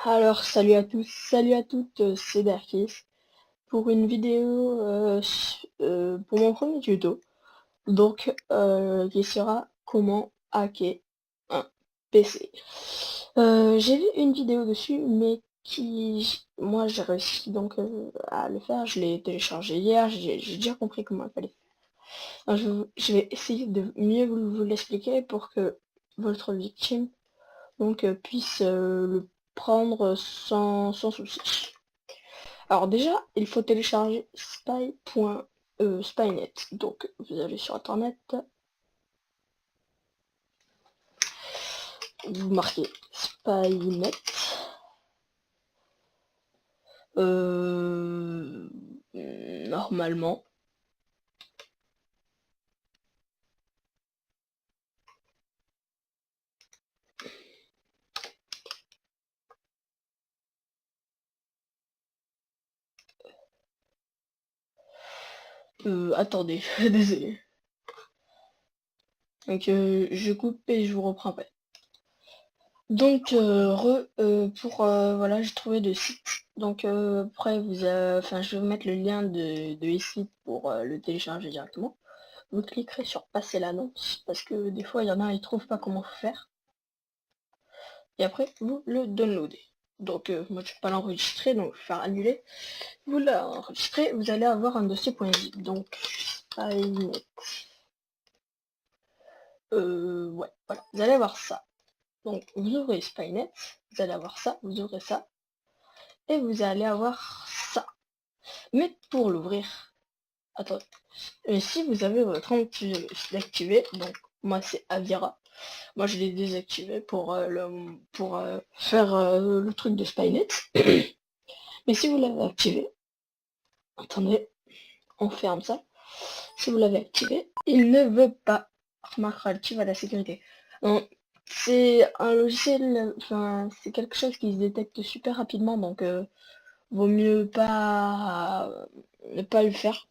Alors, salut à tous, salut à toutes, c'est Darkis pour une vidéo pour mon premier tuto, qui sera comment hacker un PC. J'ai vu une vidéo dessus, mais moi j'ai réussi à le faire. Je l'ai téléchargé hier, j'ai déjà compris comment il fallait faire. Alors, je vais essayer de mieux vous l'expliquer pour que votre victime puisse le prendre sans souci. Alors déjà, il faut télécharger spynet. Donc vous allez sur internet, vous marquez spynet. Normalement. Attendez, désolé. Donc je coupe et je vous reprends après. Donc voilà, j'ai trouvé le site. Donc après je vais vous mettre le lien de site pour le télécharger directement. Vous cliquerez sur passer l'annonce parce que des fois il y en a ils trouvent pas comment faire. Et après vous le downloadez. Donc moi je vais pas l'enregistrer, donc je vais faire annuler. Vous l'enregistrez, vous allez avoir un dossier.zip. Donc Spynet. Ouais, voilà, vous allez avoir ça. Donc vous ouvrez Spynet, vous allez avoir ça, vous ouvrez ça, et vous allez avoir ça. Mais pour l'ouvrir, attendez, et si vous avez votre antivirus activé, donc moi c'est Avira, moi je l'ai désactivé pour faire le truc de Spynet. Mais si vous l'avez activé, attendez, on ferme ça. Si vous l'avez activé, il ne veut pas. Remarque relative à la sécurité. C'est un logiciel, enfin c'est quelque chose qui se détecte super rapidement, donc vaut mieux pas ne pas le faire.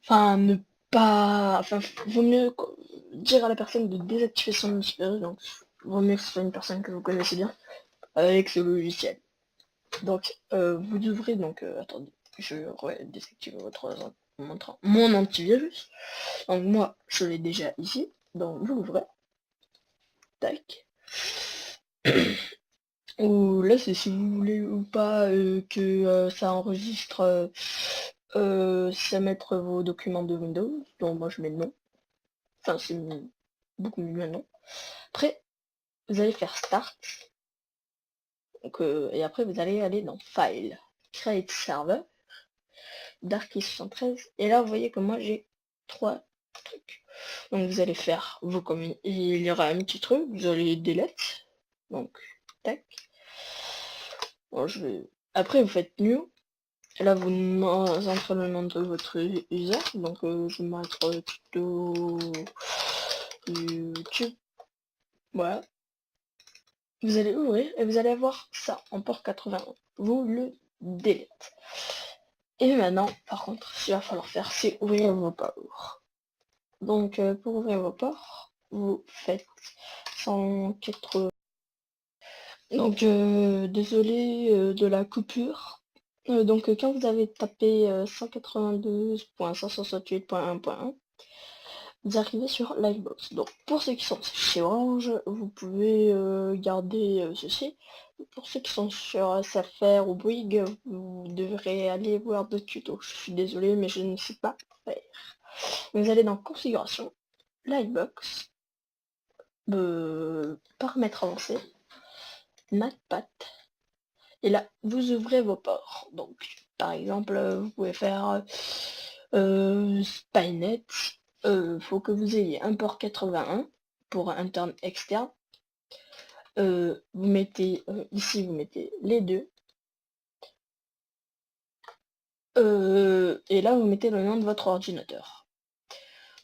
Enfin vaut mieux dire à la personne de désactiver son antivirus, donc vaut mieux que ce soit une personne que vous connaissez bien avec ce logiciel. Donc vous devrez attendez, je vais désactiver mon antivirus. Donc moi je l'ai déjà ici, donc vous l'ouvrez, tac. Ou là c'est si vous voulez ou pas que ça enregistre, ça mettre vos documents de Windows, donc moi je mets non. Enfin c'est beaucoup mieux non. Après vous allez faire start, donc, et après vous allez aller dans file, create server, Darky73, et là vous voyez que moi j'ai 3 trucs. Donc vous allez faire vos communes, il y aura un petit truc, vous allez delete, donc tac. Bon, après vous faites new, et là vous entrez le nom de votre user, donc je vais mettre tuto YouTube, voilà. Vous allez ouvrir et vous allez avoir ça en port 81. Vous le delete. Et maintenant, par contre, ce qu'il va falloir faire, c'est ouvrir vos ports. Donc pour ouvrir vos ports, vous faites 180. Donc désolé de la coupure. Donc quand vous avez tapé 192.168.1.1, vous arrivez sur Livebox. Donc pour ceux qui sont chez Orange, vous pouvez garder ceci. Pour ceux qui sont sur SFR ou Bouygues, vous devrez aller voir d'autres tutos. Je suis désolé, mais je ne sais pas faire. Vous allez dans Configuration, Livebox, Paramètres avancés, Notepad, et là, vous ouvrez vos ports. Donc, par exemple, vous pouvez faire Spynet. Faut que vous ayez un port 81 pour interne externe. Vous mettez ici, vous mettez les deux. Et là, vous mettez le nom de votre ordinateur.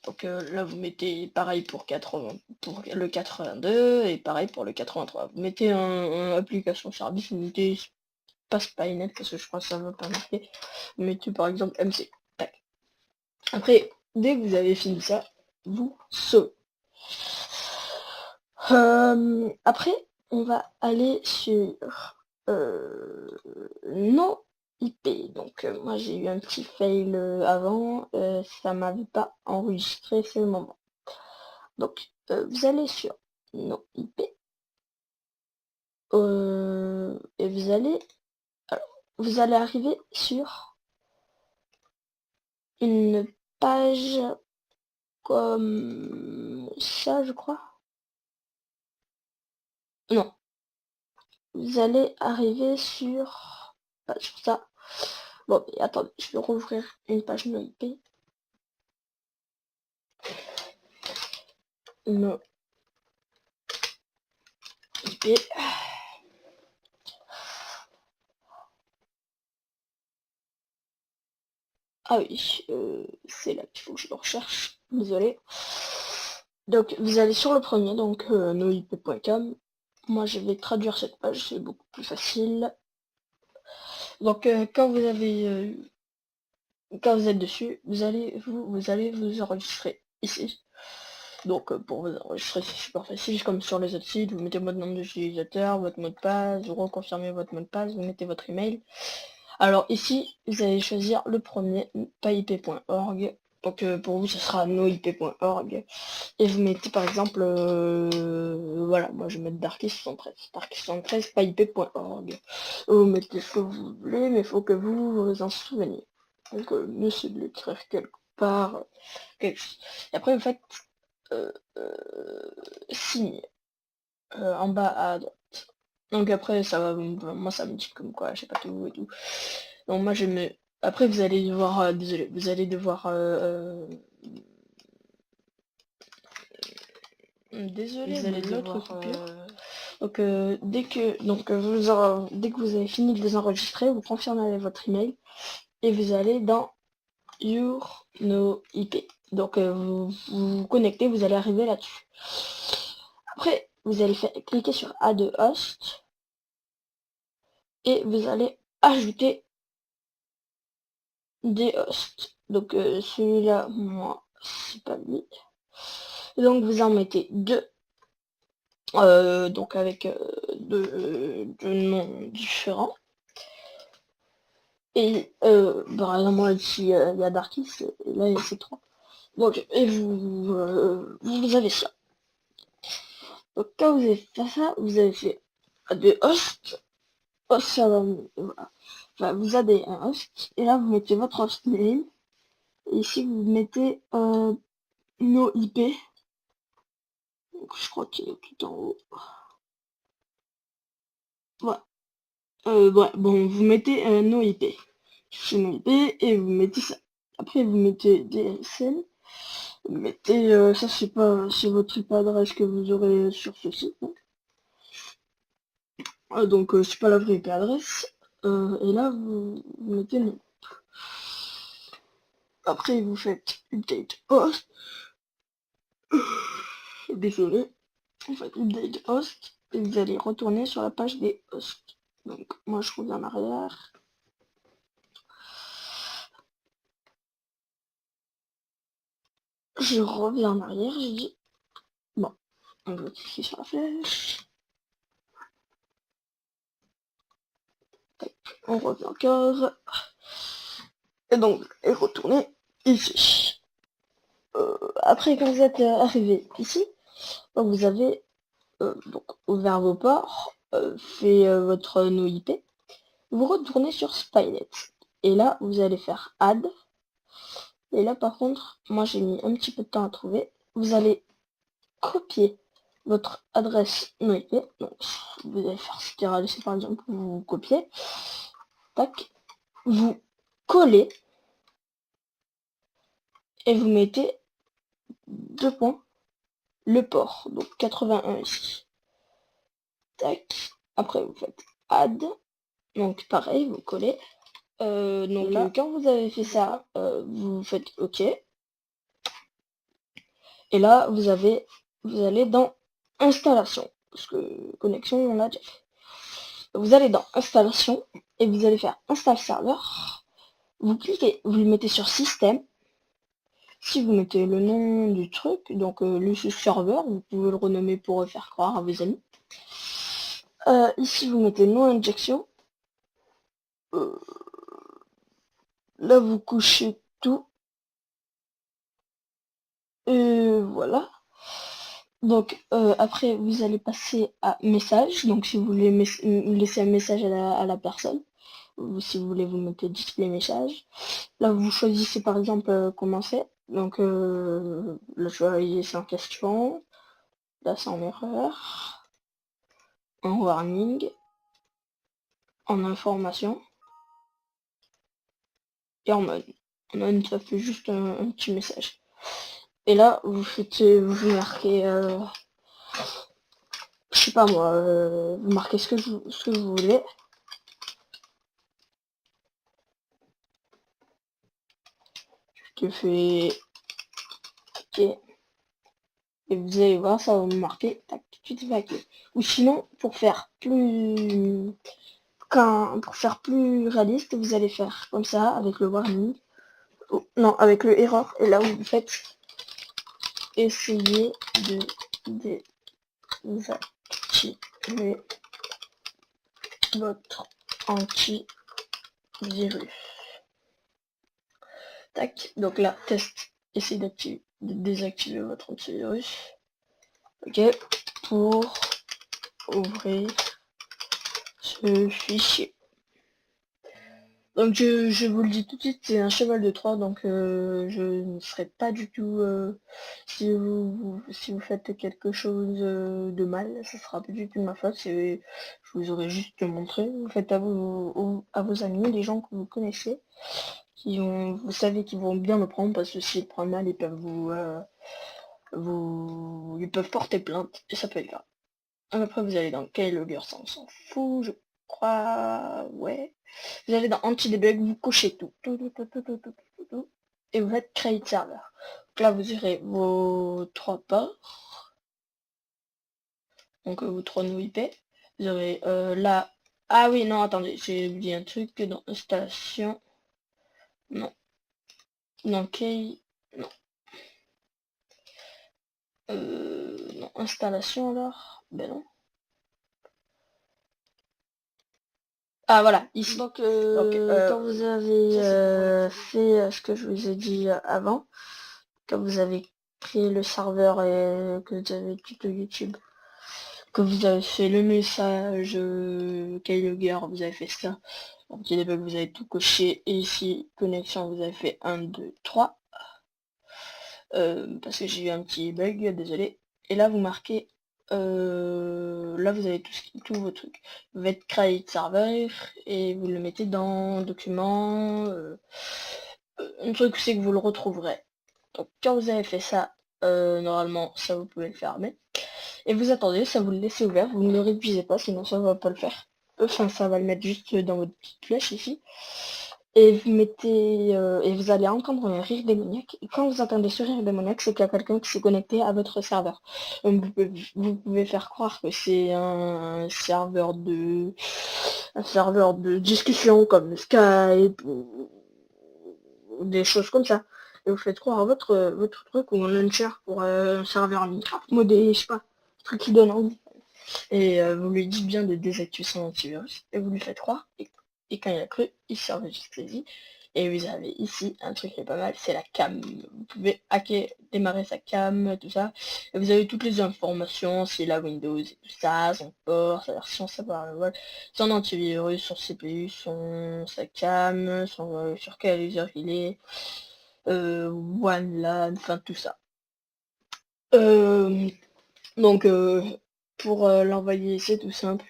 Donc là, vous mettez pareil pour le 82 et pareil pour le 83. Vous mettez un application service, vous mettez pas Spynet parce que je crois que ça ne va pas marquer. Vous mettez par exemple MC. Tac. Après, dès que vous avez fini ça, vous sauvez. Après, on va aller sur nos IP. Donc moi j'ai eu un petit fail avant, ça m'avait pas enregistré, c'est le moment. Donc vous allez sur nos IP et vous allez arriver sur une page comme ça, je crois. Non, vous allez arriver sur ça. Bon, mais attendez, je vais rouvrir une page no IP. No IP. Ah oui, c'est là qu'il faut que je le recherche. Désolé. Donc vous allez sur le premier, donc noip.com. Moi je vais traduire cette page, c'est beaucoup plus facile. Donc quand vous êtes dessus, vous allez vous enregistrer ici. Donc pour vous enregistrer, c'est super facile, comme sur les autres sites, vous mettez votre nom d'utilisateur, votre mot de passe, vous reconfirmez votre mot de passe, vous mettez votre email. Alors ici, vous allez choisir le premier, paip.org. Donc pour vous, ce sera noip.org. Et vous mettez par exemple, voilà, moi je vais mettre Darky73, Darky73, paip.org. Vous mettez ce que vous voulez, mais il faut que vous vous en souveniez. Donc essayez de l'écrire quelque part, quelque chose. Et après vous faites signe en bas à droite. Donc après ça va, moi ça me dit comme quoi, je sais pas tout et tout. Donc moi je me... Après vous allez devoir, désolé, vous allez devoir... désolé, Vous allez l'autre devoir coupure. Donc dès que vous avez fini de les enregistrer, vous confirmez votre email et vous allez dans Your No IP. Donc vous vous connectez, vous allez arriver là-dessus. Après, vous allez cliquer sur Add Host et vous allez ajouter des hosts. Donc celui-là, moi, c'est pas lui. Donc vous en mettez deux. Donc avec deux noms différents. Et par exemple, moi ici, il y a Darkis, et là c'est 3. Donc, et vous avez ça. Donc quand vous avez fait ça, vous avez fait des hosts. Host, ça va, voilà. Enfin, vous avez un host, et là vous mettez votre hostname. Et ici vous mettez nos IP. Donc je crois qu'il est tout en haut. Voilà. Ouais, bon, vous mettez nos IP. Chez nos IP et vous mettez ça. Après vous mettez DSL. Vous mettez ça c'est pas c'est votre IP adresse que vous aurez sur ce site. Donc c'est pas la vraie IP adresse. Et là vous mettez non. Après vous faites update host. Désolé. Vous faites update host et vous allez retourner sur la page des hosts. Donc moi je reviens en arrière. Je reviens en arrière, je dis bon, on va cliquer sur la flèche. On revient encore. Et donc et retourner ici. Après quand vous êtes arrivé ici, vous avez donc ouvert vos ports, fait votre no IP, vous retournez sur Spynet. Et là vous allez faire add. Et là par contre, moi j'ai mis un petit peu de temps à trouver. Vous allez copier votre adresse no IP. Donc vous allez faire ce par exemple, vous copiez. Tac. Vous collez. Et vous mettez deux points. Le port. Donc 81 ici. Tac. Après vous faites add. Donc pareil, vous collez. Donc là, quand vous avez fait ça, vous faites OK. Et là, vous allez dans installation. Parce que connexion, on a déjà fait. Vous allez dans installation et vous allez faire install serveur. Vous cliquez, vous le mettez sur système. Si vous mettez le nom du truc, donc le serveur, vous pouvez le renommer pour faire croire à vos amis. Ici, vous mettez non injection. Là, vous couchez tout. Et voilà. Donc, après, vous allez passer à message. Donc, si vous voulez laisser un message à la personne, ou si vous voulez, vous mettez display message. Là, vous choisissez par exemple commencer. Donc, là, je vais sans question. Là, c'est en erreur. En warning. En information. Et en mode. En mode, ça fait juste un petit message. Et là, vous marquez, je sais pas moi, vous marquez ce que vous voulez. Je fais OK. Et vous allez voir, ça va vous marquer, tac, tout de suite évacué. Ou sinon, pour faire plus réaliste, vous allez faire comme ça, avec le warning. Oh, non, avec le error. Et là, vous faites essayer de désactiver votre antivirus. Tac, donc là, test, essayez de désactiver votre antivirus. OK, pour ouvrir ce fichier. Donc je vous le dis tout de suite, c'est un cheval de Troie, donc je ne serai pas du tout, si vous faites quelque chose de mal, ce sera pas du tout de ma faute, je vous aurais juste montré, vous faites à vos amis, les gens que vous connaissez, vous savez qu'ils vont bien le prendre, parce que s'ils le prennent mal, ils peuvent ils peuvent porter plainte, et ça peut être grave. Après vous allez dans Keylogger, ça on s'en fout, je crois, ouais. Vous allez dans anti-debug, vous cochez tout, et vous faites create server. Donc là vous aurez vos 3 ports, donc vos 3 nœuds IP. Vous aurez là, ah oui non attendez, j'ai oublié un truc dans installation, non, dans key, non, non, installation alors, ben non. Ah voilà, ici. Donc, quand vous avez fait ce que je vous ai dit avant, quand vous avez créé le serveur et que vous avez tuto YouTube, que vous avez fait le message Keylogger, vous avez fait ça, donc vous avez tout coché, et ici, connexion, vous avez fait 1, 2, 3, parce que j'ai eu un petit bug, désolé, et là vous marquez, là vous avez tous vos trucs, vous faites create server, et vous le mettez dans document, un truc c'est que vous le retrouverez. Donc quand vous avez fait ça, normalement ça vous pouvez le fermer. Et vous attendez, ça vous le laissez ouvert, vous ne le réduisez pas, sinon ça va pas le faire. Enfin ça va le mettre juste dans votre petite flèche ici. Et vous mettez et vous allez entendre un rire démoniaque. Et quand vous entendez ce rire démoniaque, c'est qu'il y a quelqu'un qui s'est connecté à votre serveur. Donc vous pouvez faire croire que c'est un serveur de discussion comme Skype ou des choses comme ça. Et vous faites croire à votre truc ou un launcher pour un serveur Minecraft modé, je sais pas, un truc qui donne envie. Et vous lui dites bien de désactiver son antivirus et vous lui faites croire. Et quand il a cru, il s'enregistre ici. Et vous avez ici un truc qui est pas mal, c'est la cam. Vous pouvez hacker, démarrer sa cam, tout ça. Et vous avez toutes les informations, c'est la Windows et tout ça, son port, sa version, voilà, son antivirus, son CPU, sa cam, sur quel user il est, WAN, enfin tout ça. Donc pour l'envoyer, c'est tout simple.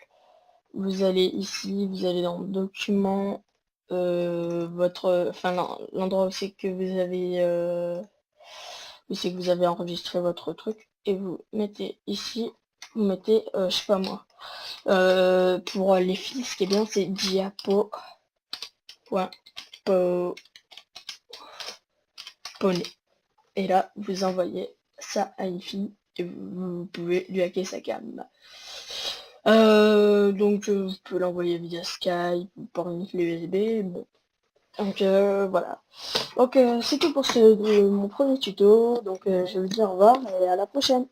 Vous allez ici, vous allez dans document, l'endroit où c'est que vous avez enregistré votre truc, et vous mettez ici, vous mettez, je sais pas moi, pour les fils, ce qui est bien, c'est diapo.poney. Et là, vous envoyez ça à une fille, et vous pouvez lui hacker sa cam. Donc vous pouvez l'envoyer via Skype ou par une clé USB, bon. Donc voilà. Donc c'est tout pour mon premier tuto, donc je vais vous dire au revoir et à la prochaine.